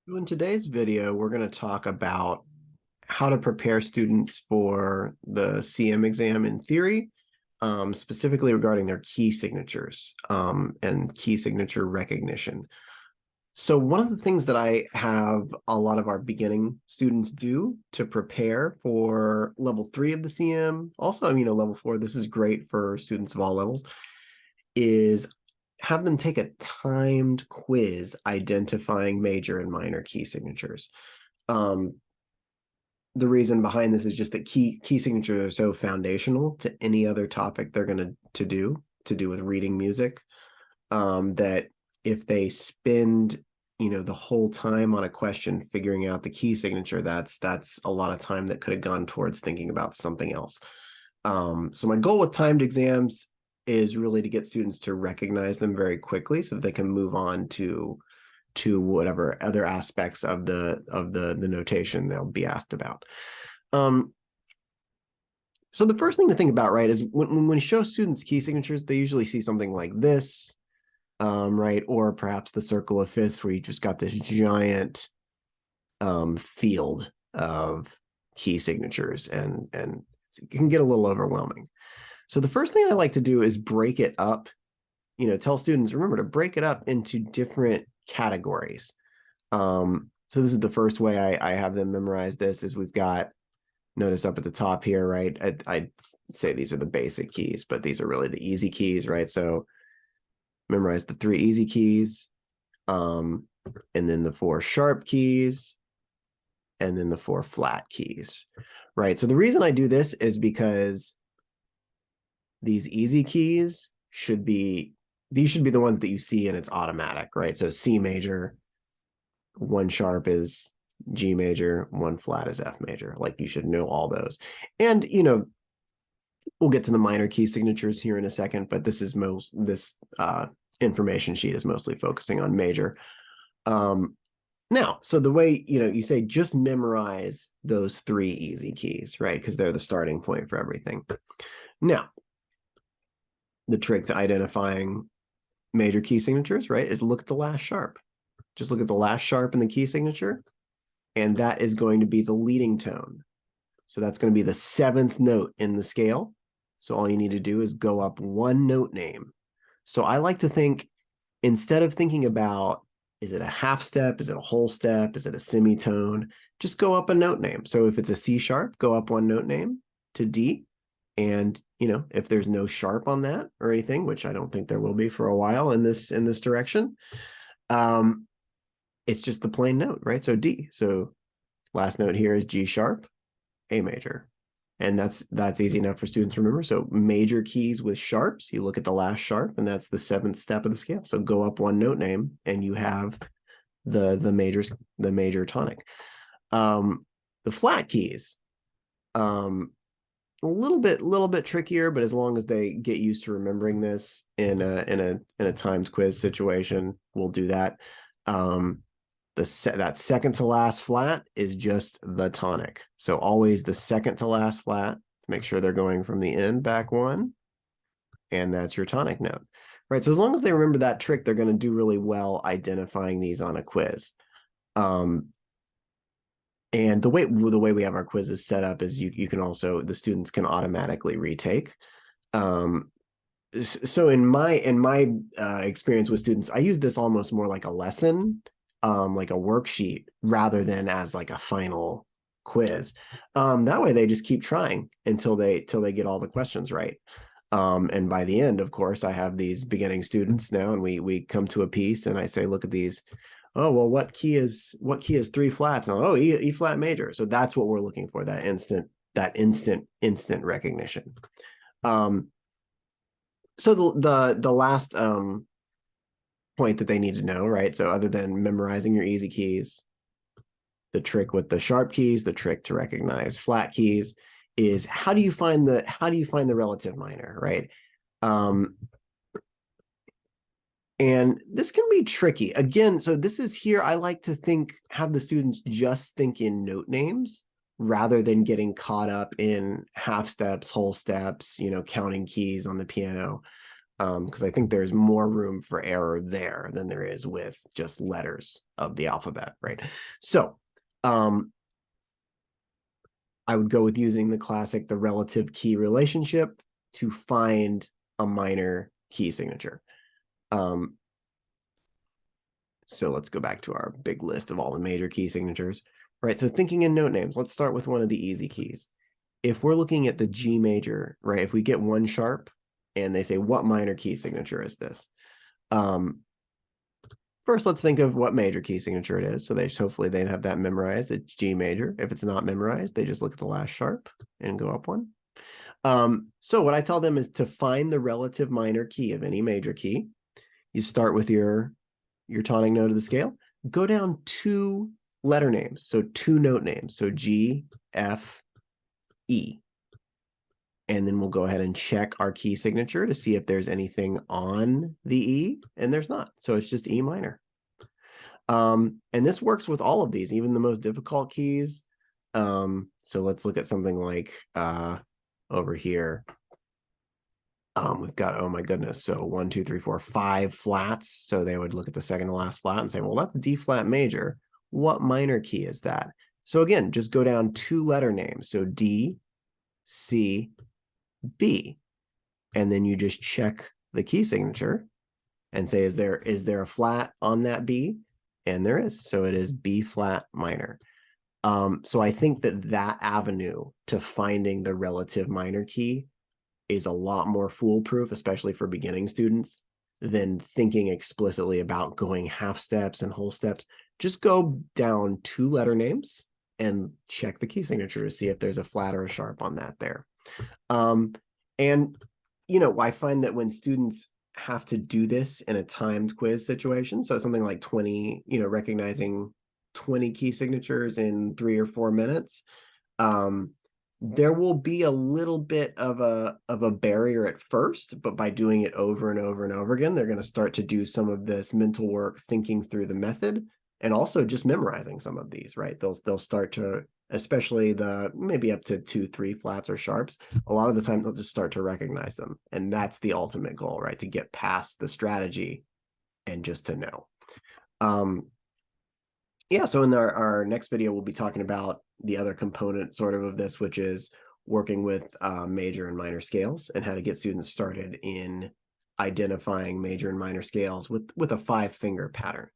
So in today's video, we're going to talk about how to prepare students for the CM exam in theory, specifically regarding their key signatures and key signature recognition. So one of the things that I have a lot of our beginning students do to prepare for level 3 of the CM, also, level 4, this is great for students of all levels, is have them take a timed quiz identifying major and minor key signatures. Um, the reason behind this is just that key signatures are so foundational to any other topic they're going to do with reading music, that if they spend the whole time on a question figuring out the key signature, that's a lot of time that could have gone towards thinking about something else. So my goal with timed exams is really to get students to recognize them very quickly so that they can move on to whatever other aspects of the notation they'll be asked about. So the first thing to think about, right, is when we show students key signatures, they usually see something like this, right, or perhaps the circle of fifths, where you just got this giant field of key signatures, and it can get a little overwhelming. So the first thing I like to do is break it up, tell students, remember to break it up into different categories. So this is the first way I have them memorize this is we've got, notice up at the top here, right? I'd say these are the basic keys, but these are really the easy keys, right? So memorize the 3 easy keys, and then the 4 sharp keys, and then the 4 flat keys, right? So the reason I do this is because these easy keys should be the ones that you see and it's automatic, right? So C major, 1 sharp is G major, 1 flat is F major. Like, you should know all those. And we'll get to the minor key signatures here in a second, but this information sheet is mostly focusing on major. Now, so the way, you say just memorize those 3 easy keys, right? Because they're the starting point for everything. Now, the trick to identifying major key signatures, right, is look at the last sharp. Just look at the last sharp in the key signature, and that is going to be the leading tone. So that's going to be the 7th note in the scale. So all you need to do is go up 1 note name. So I like to think, instead of thinking about, is it a half step, is it a whole step, is it a semitone, just go up a note name. So if it's a C sharp, go up 1 note name to D. And if there's no sharp on that or anything, which I don't think there will be for a while in this direction, it's just the plain note, right? So D. So last note here is G sharp, A major. And that's easy enough for students to remember. So major keys with sharps, you look at the last sharp, and that's the 7th step of the scale. So go up 1 note name, and you have the major tonic. The flat keys, a little bit trickier, but as long as they get used to remembering this in a timed quiz situation, we'll do that. That second to last flat is just the tonic. So always the second to last flat, make sure they're going from the end back 1, and that's your tonic note, right? So as long as they remember that trick, they're going to do really well identifying these on a quiz. And the way we have our quizzes set up is you can also, the students can automatically retake. So in my experience with students, I use this almost more like a lesson, like a worksheet, rather than as like a final quiz. That way they just keep trying until they get all the questions right. And by the end, of course, I have these beginning students now, and we come to a piece, and I say, look at these. Oh, well, what key is 3 flats? And, oh, E flat major. So that's what we're looking for, that instant recognition. So the last point that they need to know, right? So other than memorizing your easy keys, the trick with the sharp keys, the trick to recognize flat keys is how do you find the relative minor, right? And this can be tricky. Again, so this is here, I like to have the students just think in note names rather than getting caught up in half steps, whole steps, counting keys on the piano. because I think there's more room for error there than there is with just letters of the alphabet, right? So I would go with using the relative key relationship to find a minor key signature. So let's go back to our big list of all the major key signatures, right? So thinking in note names, let's start with one of the easy keys. If we're looking at the G major, right, if we get one sharp and they say, what minor key signature is this? First, let's think of what major key signature it is. So hopefully they'd have that memorized. It's G major. If it's not memorized, they just look at the last sharp and go up one. So what I tell them is to find the relative minor key of any major key. You start with your tonic note of the scale. Go down 2 letter names, so 2 note names. So G, F, E. And then we'll go ahead and check our key signature to see if there's anything on the E, and there's not. So it's just E minor. And this works with all of these, even the most difficult keys. So let's look at something like over here. We've got, oh my goodness, so 1, 2, 3, 4, 5 flats. So they would look at the second to last flat and say, well, that's D flat major. What minor key is that? So again, just go down 2 letter names. So D, C, B. And then you just check the key signature and say, is there a flat on that B? And there is. So it is B flat minor. So I think that avenue to finding the relative minor key is a lot more foolproof, especially for beginning students, than thinking explicitly about going half steps and whole steps. Just go down 2 letter names and check the key signature to see if there's a flat or a sharp on that there. And, I find that when students have to do this in a timed quiz situation, so something like 20, recognizing 20 key signatures in 3 or 4 minutes, there will be a little bit of a barrier at first, but by doing it over and over and over again, they're going to start to do some of this mental work, thinking through the method, and also just memorizing some of these, right? They'll start to, especially the maybe up to 2, 3 flats or sharps, a lot of the time they'll just start to recognize them. And that's the ultimate goal, right? To get past the strategy and just to know. Yeah, so in our next video, we'll be talking about the other component sort of this, which is working with major and minor scales and how to get students started in identifying major and minor scales with a 5-finger pattern.